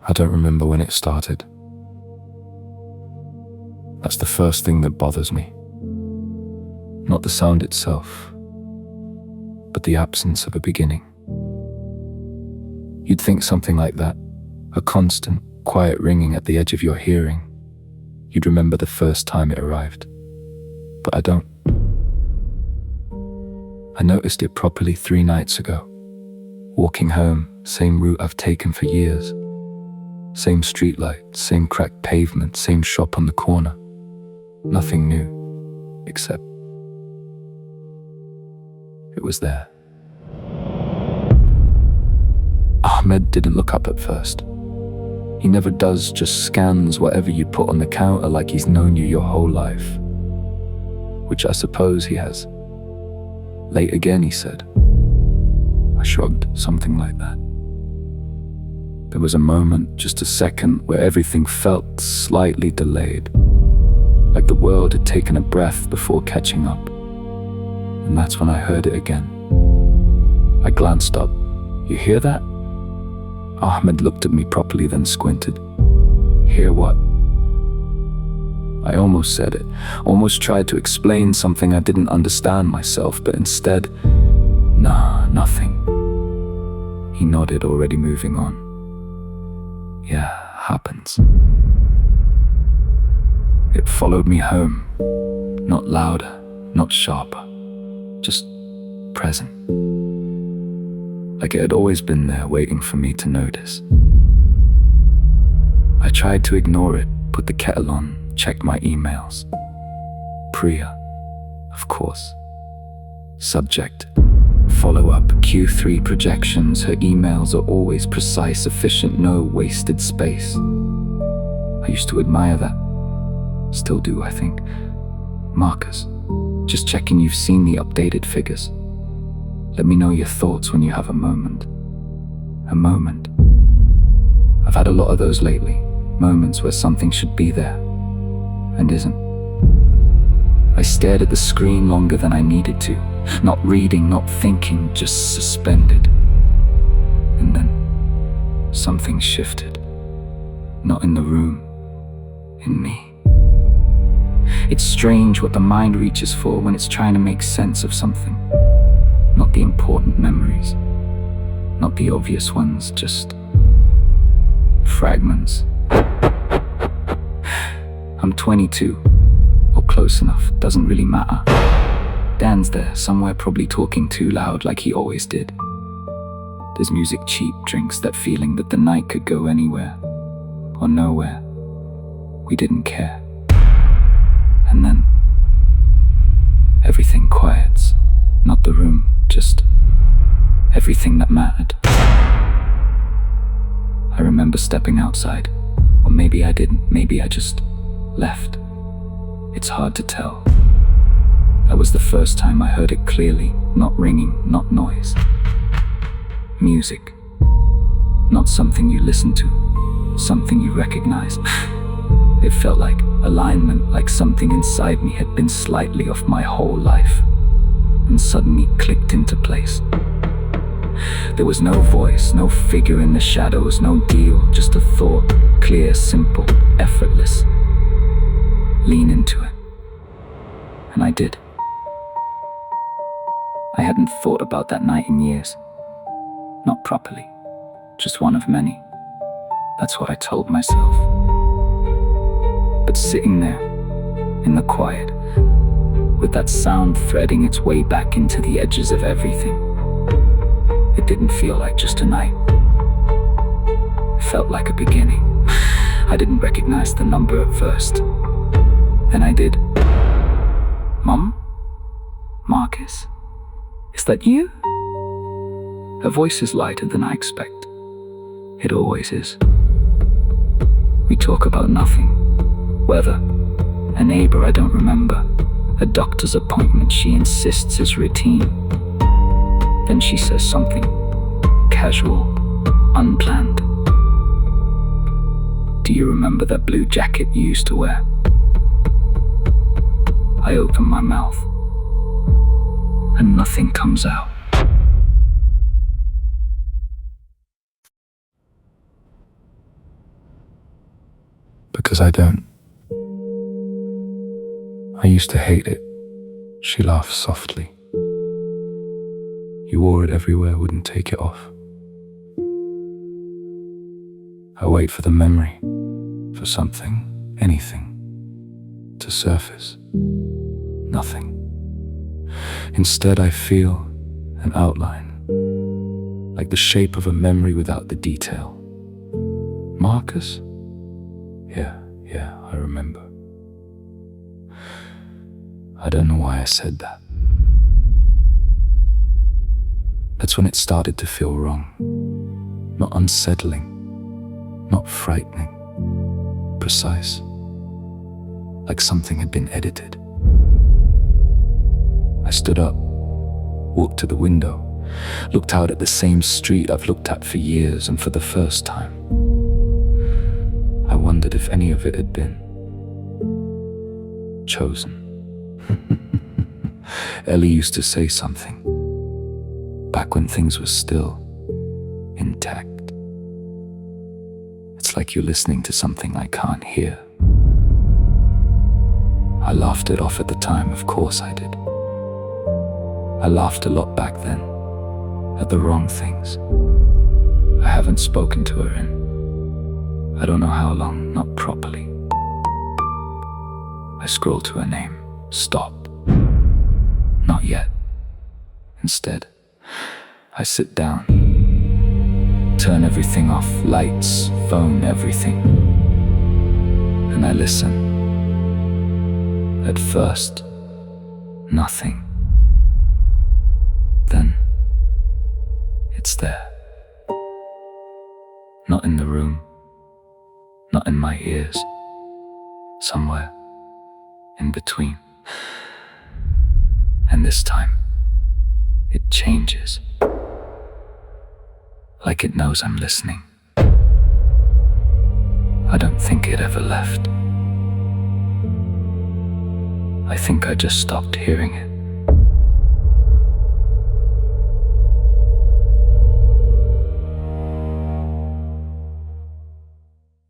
I don't remember when it started. That's the first thing that bothers me. Not the sound itself, but the absence of a beginning. You'd think something like that, a constant, quiet ringing at the edge of your hearing, you'd remember the first time it arrived. But I don't. I noticed it properly 3 nights ago. Walking home, same route I've taken for years. Same streetlight, same cracked pavement, same shop on the corner. Nothing new, except it was there. Ahmed didn't look up at first. He never does, just scans whatever you put on the counter like he's known you your whole life. Which I suppose he has. Late again, he said. I shrugged, something like that. There was a moment, just a second, where everything felt slightly delayed. Like the world had taken a breath before catching up. And that's when I heard it again. I glanced up. You hear that? Ahmed looked at me properly, then squinted. Hear what? I almost said it, almost tried to explain something I didn't understand myself, but instead, nah, nothing. He nodded, already moving on. Yeah, happens. It followed me home. Not louder, not sharper, just present. Like it had always been there, waiting for me to notice. I tried to ignore it, put the kettle on, checked my emails. Priya, of course. Subject, follow-up, Q3 projections. Her emails are always precise, efficient, no wasted space. I used to admire that. Still do, I think. Markers, just checking you've seen the updated figures. Let me know your thoughts when you have a moment. A moment. I've had a lot of those lately. Moments where something should be there and isn't. I stared at the screen longer than I needed to. Not reading, not thinking, just suspended. And then something shifted. Not in the room, in me. It's strange what the mind reaches for when it's trying to make sense of something. Not the important memories, not the obvious ones, just fragments. I'm 22, or close enough, doesn't really matter. Dan's there, somewhere, probably talking too loud like he always did. There's music, cheap drinks, that feeling that the night could go anywhere, or nowhere. We didn't care. And then, everything quiets, not the room, just everything that mattered. I remember stepping outside, or maybe I didn't, maybe I just left. It's hard to tell. That was the first time I heard it clearly, not ringing, not noise. Music. Not something you listen to, something you recognize. It felt like alignment, like something inside me had been slightly off my whole life, and suddenly clicked into place. There was no voice, no figure in the shadows, no deal, just a thought, clear, simple, effortless. Lean into it. And I did. I hadn't thought about that night in years. Not properly. Just one of many. That's what I told myself. But sitting there, in the quiet, with that sound threading its way back into the edges of everything, it didn't feel like just a night. It felt like a beginning. I didn't recognize the number at first. Then I did. Mom? Marcus? Is that you? Her voice is lighter than I expect. It always is. We talk about nothing. Weather, a neighbor I don't remember, a doctor's appointment she insists is routine. Then she says something casual, unplanned. Do you remember that blue jacket you used to wear? I open my mouth, and nothing comes out. because I don't. I used to hate it. She laughed softly. You wore it everywhere, wouldn't take it off. I wait for the memory, for something, anything, to surface. Nothing. Instead, I feel an outline, like the shape of a memory without the detail. Marcus? Yeah, I remember. I don't know why I said that. That's when it started to feel wrong. Not unsettling, not frightening, precise, like something had been edited. I stood up, walked to the window, looked out at the same street I've looked at for years, and for the first time, I wondered if any of it had been chosen. Ellie used to say something, back when things were still intact. It's like you're listening to something I can't hear. I laughed it off at the time, of course I did. I laughed a lot back then, at the wrong things. I haven't spoken to her in I don't know how long, not properly. I scroll to her name. Stop. Not yet. Instead, I sit down, turn everything off, lights, phone, everything, and I listen. At first, nothing. Then, it's there. Not in the room, not in my ears, somewhere in between. And this time, it changes. Like it knows I'm listening. I don't think it ever left. I think I just stopped hearing it.